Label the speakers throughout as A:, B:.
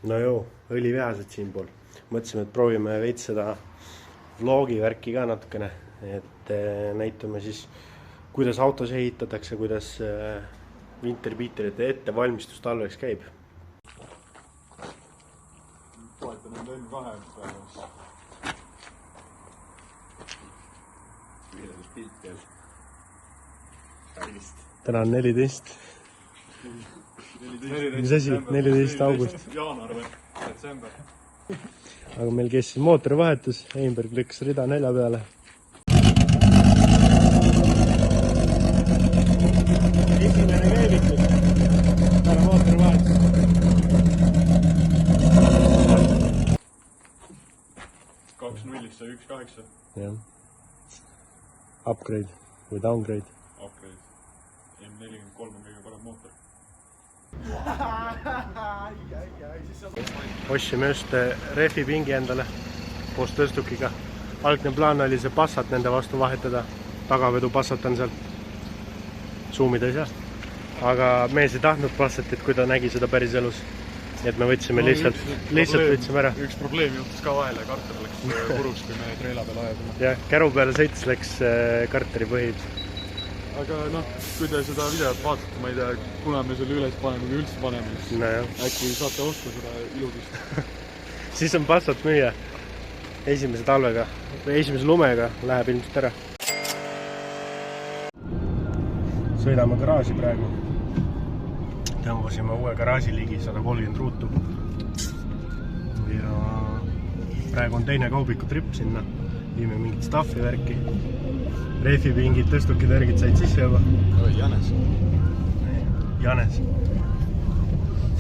A: No joo, õlivihased siinpool. Mõtlesime, et proovime veits seda vlogi värki ka natukene, et näitame siis, kuidas autos ehitatakse, kuidas Winterbeaterite ettevalmistus talveks käib.
B: Toetan enda N2 praegu. Pilti jälle.
A: Täna on 14. Mis asi? 14 august.
B: Jaanuar või? Detsember.
A: Aga meil käis siis mootori vahetus, Einberg lükkas rida 4 peale. Esimene käivitus. Täna mootori vahetus.
B: Kaks nullist sai 1.8.
A: Jah. Upgrade või downgrade.
B: Upgrade. M43 on kõige parem mootor.
A: Ostsime just refi pingi endale koos tõstukiga. Algne plaan oli see Passat nende vastu vahetada. Tagavedu Passat on seal. Zoomida ei saa. Aga mees ei tahtnud Passatit, kui ta nägi seda päris elus. Nii et me võtsime lihtsalt võtsime ära.
B: Üks probleem juhtus ka vahele. Karter läks puruks, kui me treila peal ajasime.
A: Ja käru peale sõites läks karteri põhid.
B: Aga kui te seda videot vaatate, ma ei tea, kuna me selle üles paneme või üldse paneme, siis äkki saate osta seda iludist.
A: Siis on Passat müüa. Esimese talvega või esimese lumega läheb ilmselt ära. Sõidame garaaži praegu. Tõmbasime uue garaaži ligi 130 ruutu. Ja praegu on teine kaubiku trip sinna. Viime mingit staffi värki. Refi pingid, tõstukid, värgid said sisse juba.
B: Oi, Janes.
A: Janes.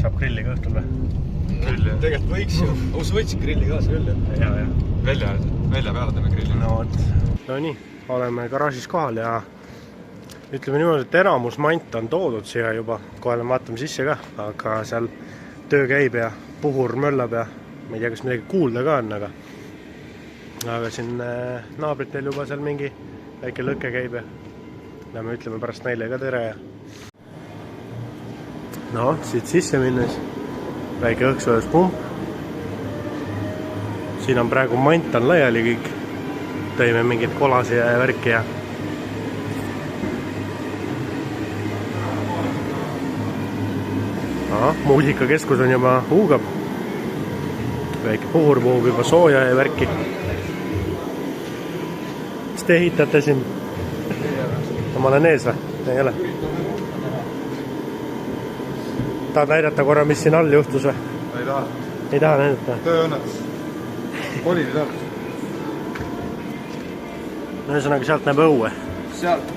A: Saab grilli ka õhtul või?
B: Grill, jah. Tegelikult võiks ju. Sa võtsid grilli kaasa küll, jah?
A: Ja.
B: Välja peale teeme grilli.
A: No võt. No nii, oleme garaažis kohal ja ütleme niimoodi, et enamus mant on toodud siia juba. Kohe vaatame sisse ka, aga seal töö käib ja puhur möllab ja ma ei tea, kas midagi kuulda ka on, aga siin naabritel juba seal mingi väike lõkke käib ja lähme ütleme pärast neile ka tere ja no, siit sisse minnes väike õhksoojuspump. Siin on praegu mant on laiali kõik. Tõime mingid kolasi ja värki ja muusikakeskus on juba huugab. Väike puhur puhub juba sooja ja värki. Mis te ehitate siin? Ma olen ees või? Ei ole. Tahad näidata korra, mis siin all juhtus või?
B: Ei taha.
A: Ei taha näidata?
B: Tööõnnetus. Kolini taas.
A: No ühesõnaga sealt näeb õue.
B: Sealt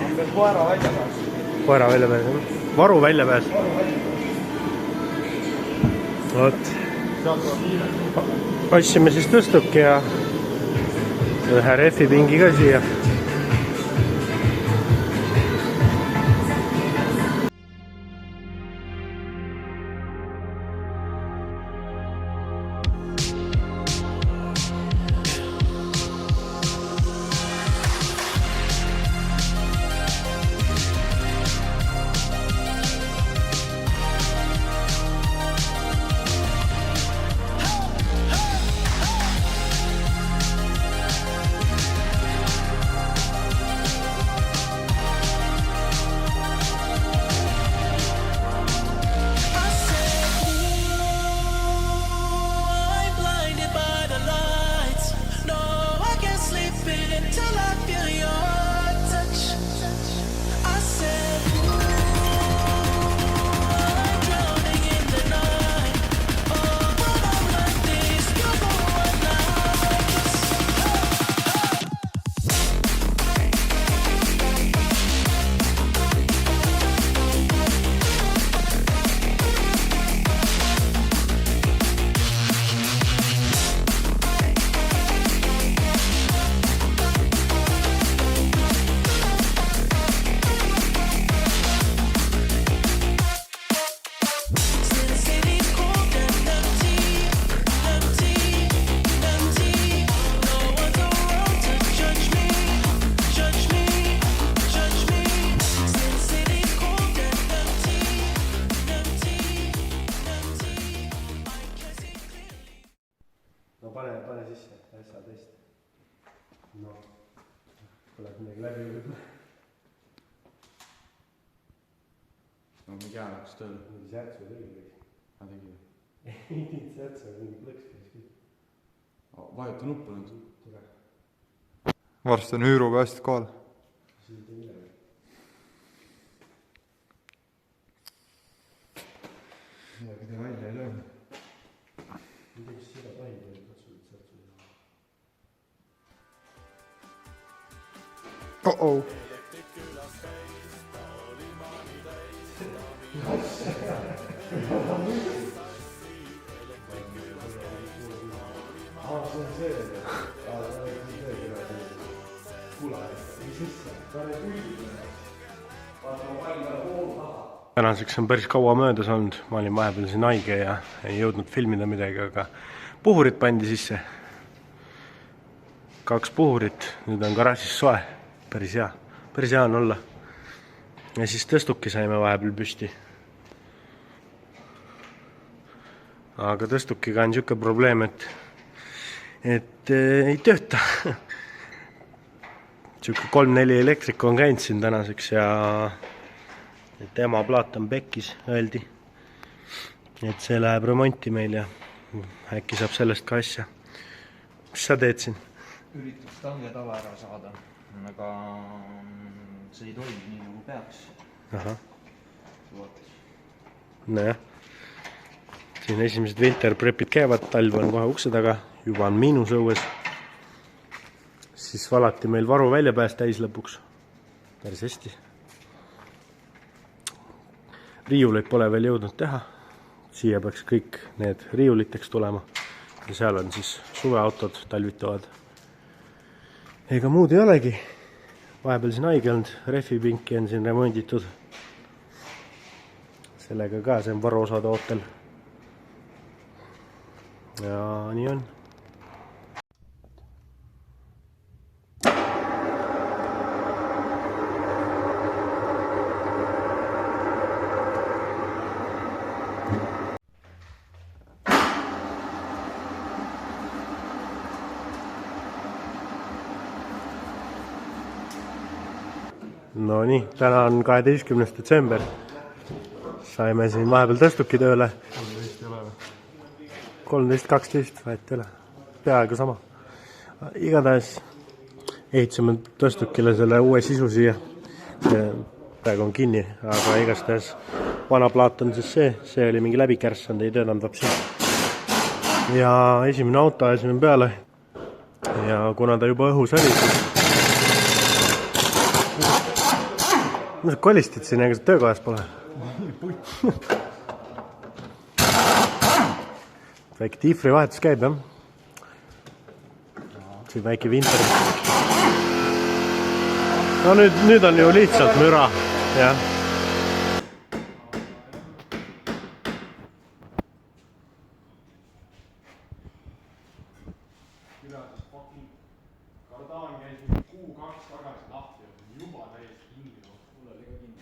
B: on veel koera välja pääs.
A: Koera välja pääs. Varu välja pääs. Võt. Ostsime siis tõstuki ja ühe refi pingi ka siia. ässa test. Noh, tuleb midagi läbi võtta.
B: No mingi hea läks tööle.
A: Mingi särtsu tegi kõik.
B: Ma tegin.
A: Ei, särtsu on mingi plõks käis kõik.
B: Vajuta nuppu nüüd.
A: Tule.
C: Varsti on üüropäästjad kohal.
A: Siin ei midagi.
B: Midagi te välja ei löö.
A: Midagi seda tohib veel katsunud särtsu.
C: Oh-oh.
A: See on see. Kuule, mis sisse? Ta on tänaseks on päris kaua mööda saanud, ma olin vahepeal siin haige ja ei jõudnud filmida midagi, aga puhurid pandi sisse. 2 puhurit, nüüd on garaažis soe, päris hea on olla. Ja siis tõstuki saime vahepeal püsti. Aga tõstukiga on niisugune probleem, et ei tööta. Niisugune 3-4 elektriku on käinud siin tänaseks ja tema plaat on pekkis, öeldi. Et see läheb remonti meil ja äkki saab sellest ka asja. Mis sa teed siin?
D: Üritus tange tava ära saada, aga see ei toimi nii nagu peaks.
A: Aha. Nojah. Siin esimesed winter prepid käivad, talv on kohe ukse taga, juba on miinus õues. Siis valati meil varu väljapääs täis lõpuks. Päris hästi. Riiuleid pole veel jõudnud teha. Siia peaks kõik need riiuliteks tulema. Ja seal on siis suveautod, talvituvad. Ega muud ei olegi. Vahepeal siin haige olnud, rehvipinki on siin remonditud. Sellega ka, see on varuosade ootel. Ja nii on. No nii, täna on 12. detsember. Saime siin vahepeal tõstuki tööle. 13-12, vahet ei ole. Peaaegu sama. Igatahes ehitasime tõstukile selle uue sisu siia. Praegu on kinni, aga igastahes vana plaat on siis see oli mingi läbikärssand, ei töötanud täpselt. Ja esimene auto ajasime peale. Ja kuna ta juba õhus oli, siis ma sa kolistid siin, ega sa töökohas pole? Väike tiifri vahetus käib, jah? Siin väike vinter. No nüüd on ju lihtsalt müra, jah. Kardaan käis kuu-kaks tagasi lahti ja juba täiesti kinni. Mul oli ka kinni.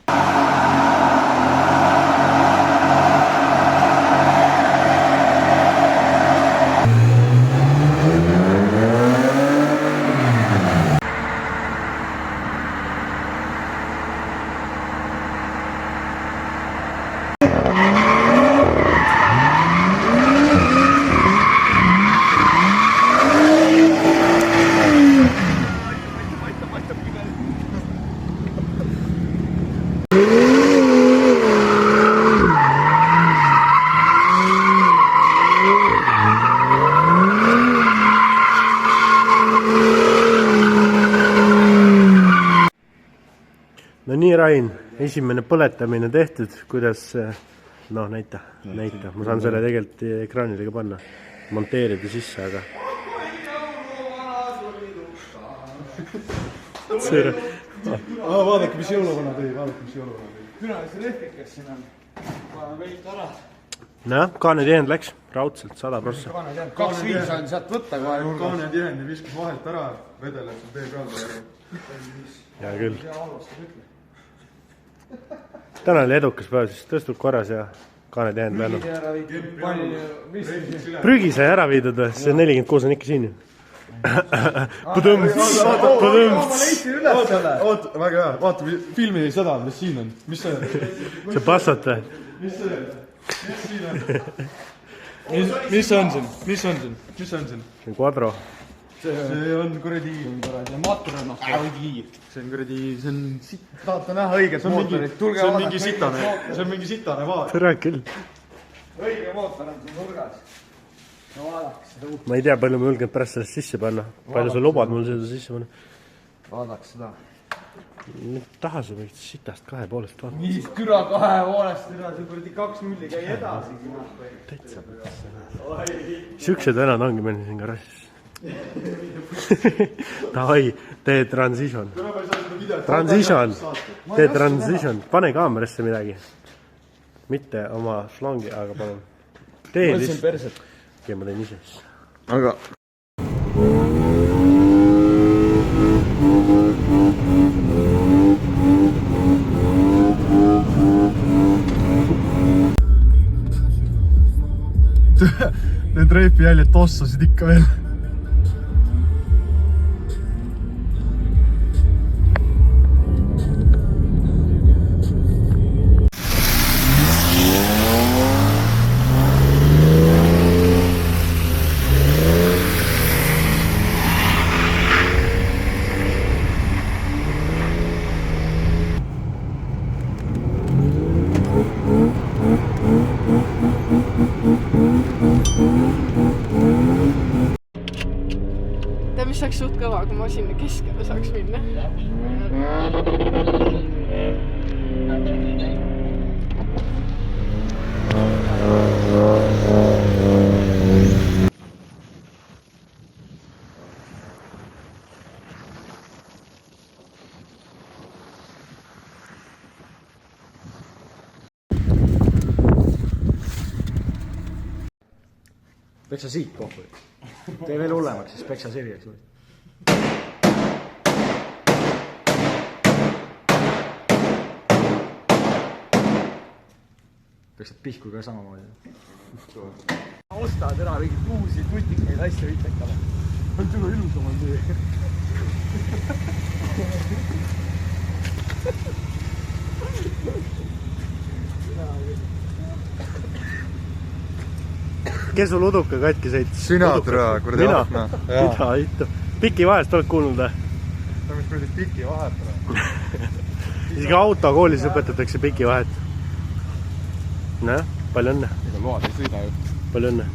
A: No nii, Rain, esimene põletamine tehtud, kuidas, noh, näita, ma saan selle tegelikult ekraanidega panna, monteerida sisse, aga
B: Vaadake, mis jõuluvana tõi,
D: Külalise lehkekes siin on. Paneme veit ära.
A: noh, kaaned jäänud läks, raudselt 100%.
D: 2-5 on sealt võtta kohe.
B: kaaned jäänud ja viskas vahelt ära, vedeleb seal tee peal.
A: Hea küll. Täna oli edukas päev, siis tõstud korras ja kaaned jäänud väännud. Prügi sai ära viidud, see 46 on ikka siin.
B: oot, väga hea, vaata, filmi seda, mis siin on. Mis see on?
A: see Passat või?
B: Mis see on? Mis on siin? Mis on siin? Mis on siin?
A: see on Quadro.
B: See on kuradi... See Matron, noh, see on kuradi... See on... Tahate näha õige mootorit? See on mingi sitane. See on mingi sitane vaat.
A: tere küll.
B: Õige mootor on siin nurgas. No vaadaks seda uut.
A: Ma ei tea, palju ma julgen pärast sellest sisse panna. Palju sa lubad mul seda sisse panna?
B: Vaadaks seda.
A: Taha sa võid sitast 2,5 vaadata.
B: Mis türa 2,5 türa, see kuradi 2 mulli käi edasi.
A: Täitsa mõttes. Siuksed venad ongi meil siin garassis. Davai, tee transition. Transition. Tee transition. Pane kaamerasse midagi. Mitte oma slangi, aga palun. Tee lihtsalt. Ja ma teen ise.
B: Aga... Need reipijäljed tossasid ikka veel.
E: Mis saaks suht kõva, kui ma sinna keskele saaks minna.
F: Peksa siit kokku. Tee veel hullemaks, siis peksa sirjaks või. Peksad pihku ka samamoodi. Ostad ära mingit uusi tutikaid asju ütlekale. On tule ilus oma töö.
A: Kes sul uduka katki sõitis?
C: Sina türa, kuradi ahna.
A: Mida hittu? Piki vahest oled kuulnud või?
C: Ta mis kuradi piki vahet türa.
A: Isegi autokoolis õpetatakse piki vahet. Näe, palju õnne.
B: Ega load ei sõida ju.
A: Palju õnne.